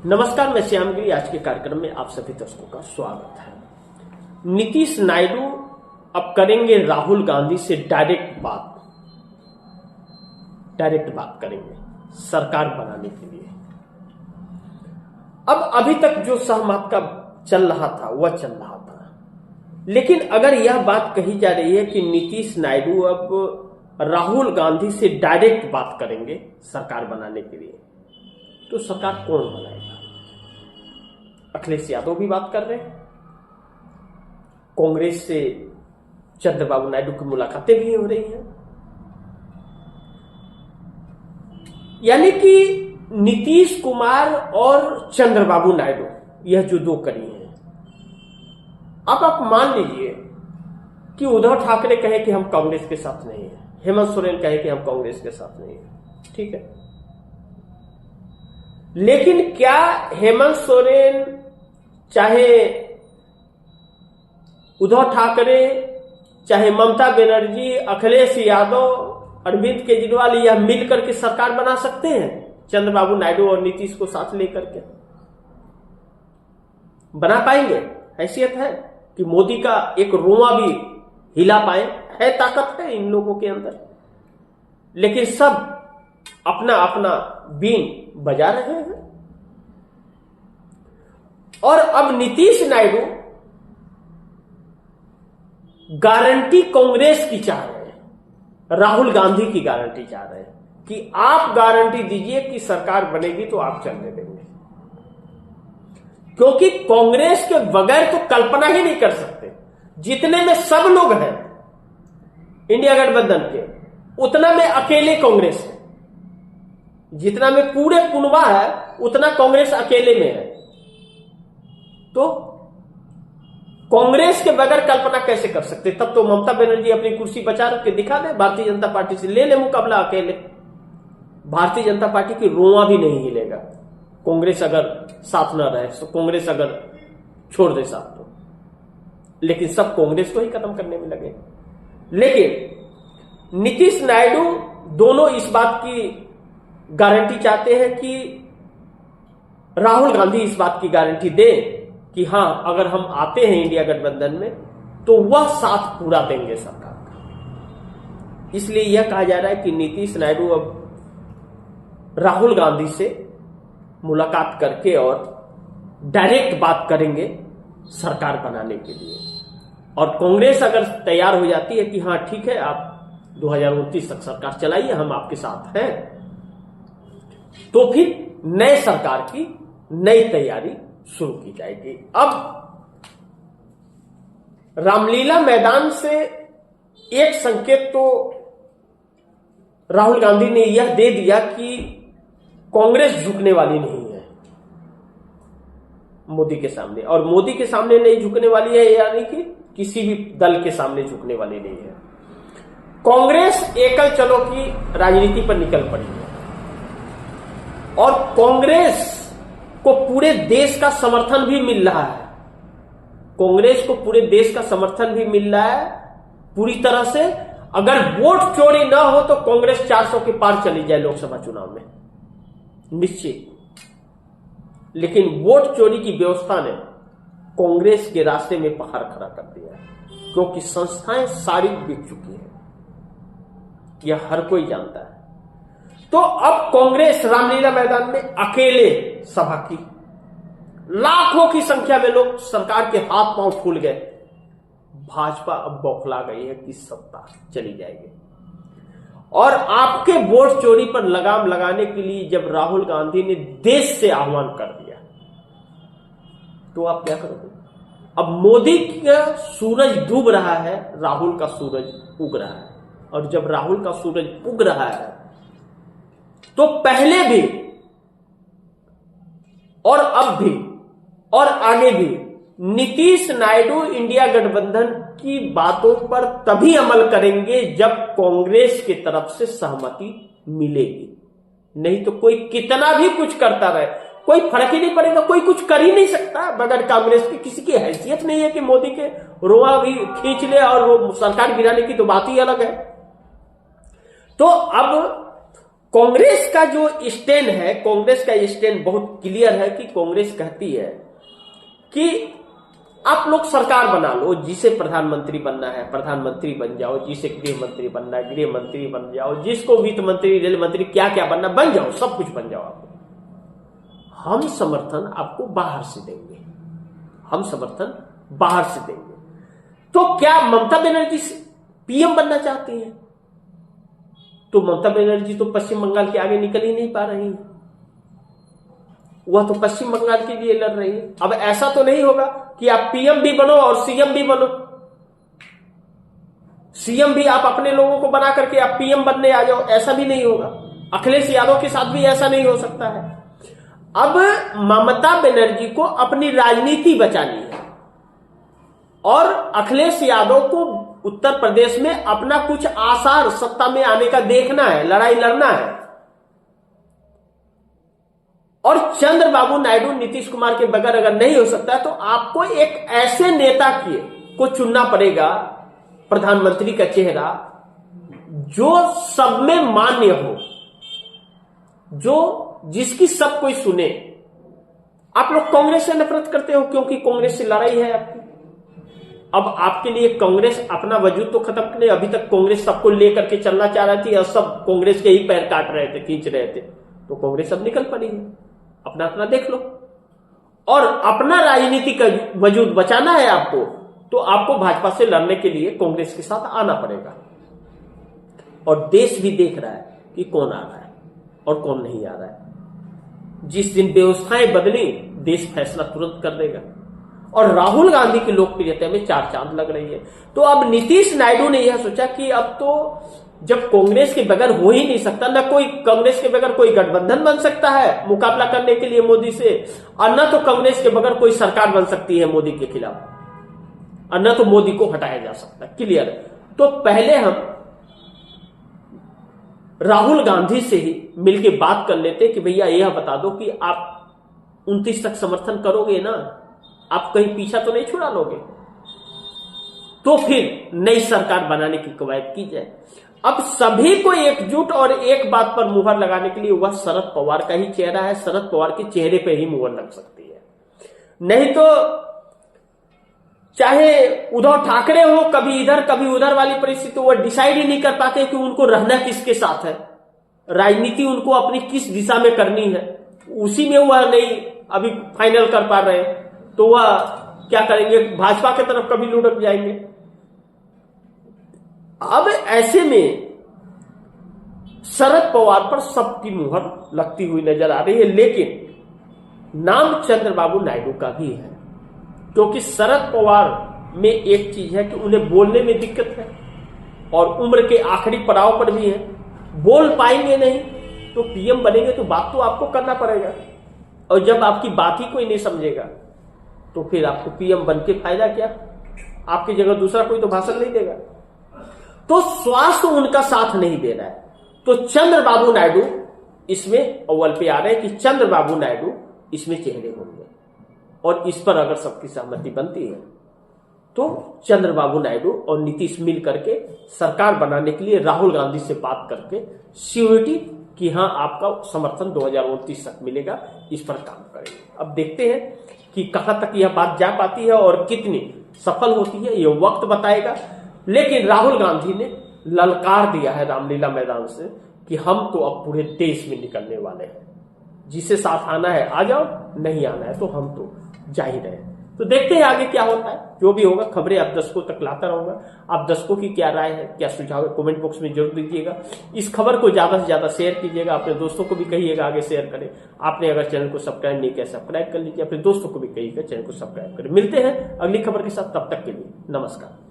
नमस्कार, मैं श्यामगिरी। आज के कार्यक्रम में आप सभी दर्शकों का स्वागत है। नीतीश नायडू अब करेंगे राहुल गांधी से डायरेक्ट बात करेंगे सरकार बनाने के लिए। अब अभी तक जो सहमत का चल रहा था वह चल रहा था, लेकिन अगर यह बात कही जा रही है कि नीतीश नायडू अब राहुल गांधी से डायरेक्ट बात करेंगे सरकार बनाने के लिए, तो सरकार कौन बनाएगा? अखिलेश यादव भी बात कर रहे हैं, कांग्रेस से चंद्रबाबू नायडू की मुलाकातें भी हो रही हैं। यानी कि नीतीश कुमार और चंद्रबाबू नायडू, यह जो दो कड़ी हैं, अब आप मान लीजिए कि उद्धव ठाकरे कहे कि हम कांग्रेस के साथ नहीं है, हेमंत सोरेन कहे कि हम कांग्रेस के साथ नहीं है, ठीक है। लेकिन क्या हेमंत सोरेन, चाहे उद्धव ठाकरे, चाहे ममता बनर्जी, अखिलेश यादव, अरविंद केजरीवाल, यह मिलकर के सरकार बना सकते हैं? चंद्रबाबू नायडू और नीतीश को साथ लेकर के बना पाएंगे? हैसियत है कि मोदी का एक रोआ भी हिला पाए? है ताकत है इन लोगों के अंदर, लेकिन सब अपना अपना बीन बजा रहे हैं। और अब नीतीश नायडू गारंटी कांग्रेस की चाह रहे हैं, राहुल गांधी की गारंटी चाह रहे हैं कि आप गारंटी दीजिए कि सरकार बनेगी तो आप चलने देंगे, क्योंकि कांग्रेस के बगैर तो कल्पना ही नहीं कर सकते। जितने में सब लोग हैं इंडिया गठबंधन के, उतना में अकेले कांग्रेस है। जितना में पूरे कुनबा है, उतना कांग्रेस अकेले में है। तो कांग्रेस के बगैर कल्पना कैसे कर सकते? तब तो ममता बनर्जी अपनी कुर्सी बचा रख के दिखा दे, भारतीय जनता पार्टी से ले ले मुकाबला अकेले। भारतीय जनता पार्टी की रोआ भी नहीं हिलेगा कांग्रेस अगर साथ न रहे, तो कांग्रेस अगर छोड़ दे साथ तो। लेकिन सब कांग्रेस को ही खत्म करने में लगे। लेकिन नीतीश नायडू दोनों इस बात की गारंटी चाहते हैं कि राहुल गांधी इस बात की गारंटी दे कि हां, अगर हम आते हैं इंडिया गठबंधन में तो वह साथ पूरा देंगे सरकार का। इसलिए यह कहा जा रहा है कि नीतीश नायडू अब राहुल गांधी से मुलाकात करके और डायरेक्ट बात करेंगे सरकार बनाने के लिए। और कांग्रेस अगर तैयार हो जाती है कि हां ठीक है, आप 2029 तक सरकार चलाइए, हम आपके साथ हैं, तो फिर नए सरकार की नई तैयारी शुरू की जाएगी। अब रामलीला मैदान से एक संकेत तो राहुल गांधी ने यह दे दिया कि कांग्रेस झुकने वाली नहीं है मोदी के सामने, और मोदी के सामने नहीं झुकने वाली है, यानी कि किसी भी दल के सामने झुकने वाली नहीं है। कांग्रेस एकल चलो की राजनीति पर निकल पड़ी है, और कांग्रेस को पूरे देश का समर्थन भी मिल रहा है। कांग्रेस को पूरे देश का समर्थन भी मिल रहा है पूरी तरह से। अगर वोट चोरी ना हो तो कांग्रेस 400 के पार चली जाए लोकसभा चुनाव में, निश्चित। लेकिन वोट चोरी की व्यवस्था ने कांग्रेस के रास्ते में पहाड़ खड़ा कर दिया है, क्योंकि संस्थाएं सारी बिक चुकी है, यह हर कोई जानता है। तो अब कांग्रेस रामलीला मैदान में अकेले सभा की, लाखों की संख्या में लोग सरकार के हाथ पांव फूल गए। भाजपा अब बौखला गई है कि सत्ता चली जाएगी। और आपके वोट चोरी पर लगाम लगाने के लिए जब राहुल गांधी ने देश से आह्वान कर दिया, तो आप क्या करोगे? अब मोदी का सूरज डूब रहा है, राहुल का सूरज उग रहा है। और जब राहुल का सूरज उग रहा है तो पहले भी और अब भी और आगे भी नीतीश नायडू इंडिया गठबंधन की बातों पर तभी अमल करेंगे जब कांग्रेस की तरफ से सहमति मिलेगी। नहीं तो कोई कितना भी कुछ करता रहे, कोई फर्क ही नहीं पड़ेगा। कोई कुछ कर ही नहीं सकता बगैर कांग्रेस की। किसी की हैसियत नहीं है कि मोदी के रोआ भी खींच ले और वो सरकार गिराने की तो बात ही अलग है। तो अब कांग्रेस का जो स्टैंड है, कांग्रेस का स्टैंड बहुत क्लियर है कि कांग्रेस कहती है कि आप लोग सरकार बना लो, जिसे प्रधानमंत्री बनना है प्रधानमंत्री बन जाओ, जिसे गृह मंत्री बनना है गृह मंत्री बन जाओ, जिसको वित्त मंत्री रेल मंत्री क्या क्या बनना बन जाओ, सब कुछ बन जाओ आप। हम समर्थन आपको बाहर से देंगे, हम समर्थन बाहर से देंगे। तो क्या ममता बनर्जी पीएम बनना चाहती हैं? तो ममता बनर्जी तो पश्चिम बंगाल के आगे निकल ही नहीं पा रही, वह तो पश्चिम बंगाल के लिए लड़ रही है। अब ऐसा तो नहीं होगा कि आप पीएम भी बनो और सीएम भी बनो, सीएम भी आप अपने लोगों को बना करके आप पीएम बनने आ जाओ, ऐसा भी नहीं होगा। अखिलेश यादव के साथ भी ऐसा नहीं हो सकता है। अब ममता बनर्जी को अपनी राजनीति बचानी है और अखिलेश यादव को उत्तर प्रदेश में अपना कुछ आसार सत्ता में आने का देखना है, लड़ाई लड़ना है। और चंद्रबाबू नायडू नीतीश कुमार के बगैर अगर नहीं हो सकता तो आपको एक ऐसे नेता को चुनना पड़ेगा, प्रधानमंत्री का चेहरा, जो सब में मान्य हो, जो जिसकी सब कोई सुने। आप लोग कांग्रेस से नफरत करते हो क्योंकि कांग्रेस से लड़ाई है आपकी। अब आपके लिए कांग्रेस अपना वजूद तो खत्म करे। अभी तक कांग्रेस सबको लेकर के चलना चाह रही थी और सब कांग्रेस के ही पैर काट रहे थे, खींच रहे थे, तो कांग्रेस अब निकल पड़ी है। अपना अपना देख लो। और अपना राजनीति का वजूद बचाना है आपको, तो आपको भाजपा से लड़ने के लिए कांग्रेस के साथ आना पड़ेगा। और देश भी देख रहा है कि कौन आ रहा है और कौन नहीं आ रहा है। जिस दिन व्यवस्थाएं बदली, देश फैसला तुरंत कर देगा। और राहुल गांधी की लोकप्रियता में चार चांद लग रही है। तो अब नीतीश नायडू ने यह सोचा कि अब तो जब कांग्रेस के बगैर हो ही नहीं सकता, न कोई कांग्रेस के बगैर कोई गठबंधन बन सकता है मुकाबला करने के लिए मोदी से, और न तो कांग्रेस के बगैर कोई सरकार बन सकती है मोदी के खिलाफ, और न तो मोदी को हटाया जा सकता। क्लियर है। तो पहले हम राहुल गांधी से ही मिलके बात कर लेते कि भैया यह बता दो कि आप 29 तक समर्थन करोगे ना, आप कहीं पीछा तो नहीं छुड़ा लोगे, तो फिर नई सरकार बनाने की कवायद की जाए। अब सभी को एकजुट और एक बात पर मुहर लगाने के लिए वह शरद पवार का ही चेहरा है। शरद पवार के चेहरे पे ही मुहर लग सकती है, नहीं तो चाहे उद्धव ठाकरे हो, कभी इधर कभी उधर वाली परिस्थिति, वह डिसाइड ही नहीं कर पाते कि उनको रहना किसके साथ है, राजनीति उनको अपनी किस दिशा में करनी है, उसी में वह नहीं अभी फाइनल कर पा रहे हैं। तो वह क्या करेंगे, भाजपा की तरफ कभी लुढ़क जाएंगे। अब ऐसे में शरद पवार पर सबकी मुहर लगती हुई नजर आ रही है, लेकिन नाम चंद्रबाबू नायडू का भी है, क्योंकि शरद पवार में एक चीज है कि उन्हें बोलने में दिक्कत है और उम्र के आखिरी पड़ाव पर भी है। बोल पाएंगे नहीं तो पीएम बनेंगे तो बात तो आपको करना पड़ेगा, और जब आपकी बात ही कोई नहीं समझेगा तो फिर आपको पीएम बन के फायदा क्या, आपकी जगह दूसरा कोई तो भाषण नहीं देगा। तो स्वास्थ्य उनका साथ नहीं दे रहा है, तो चंद्रबाबू नायडू इसमें अव्वल पे आ रहे हैं कि चंद्रबाबू नायडू इसमें चेहरे होंगे। और इस पर अगर सबकी सहमति बनती है तो चंद्रबाबू नायडू और नीतीश मिल करके सरकार बनाने के लिए राहुल गांधी से बात करके श्योरिटी कि हाँ आपका समर्थन 2029 तक मिलेगा, इस पर काम करेंगे। अब देखते हैं कि कहां तक यह बात जा पाती है और कितनी सफल होती है, यह वक्त बताएगा। लेकिन राहुल गांधी ने ललकार दिया है रामलीला मैदान से कि हम तो अब पूरे देश में निकलने वाले हैं, जिसे साथ आना है आ जाओ, नहीं आना है तो हम तो जा ही रहे। तो देखते हैं आगे क्या होता है। जो भी होगा खबरें आप दर्शकों तक लाता रहूंगा। आप दर्शकों की क्या राय है, क्या सुझाव है, कमेंट बॉक्स में जरूर दीजिएगा। इस खबर को ज्यादा से ज्यादा शेयर कीजिएगा, अपने दोस्तों को भी कहिएगा आगे शेयर करें। आपने अगर चैनल को सब्सक्राइब नहीं किया सब्सक्राइब कर लीजिए, अपने दोस्तों को भी कहिएगा चैनल को सब्सक्राइब करें। मिलते हैं अगली खबर के साथ, तब तक के लिए नमस्कार।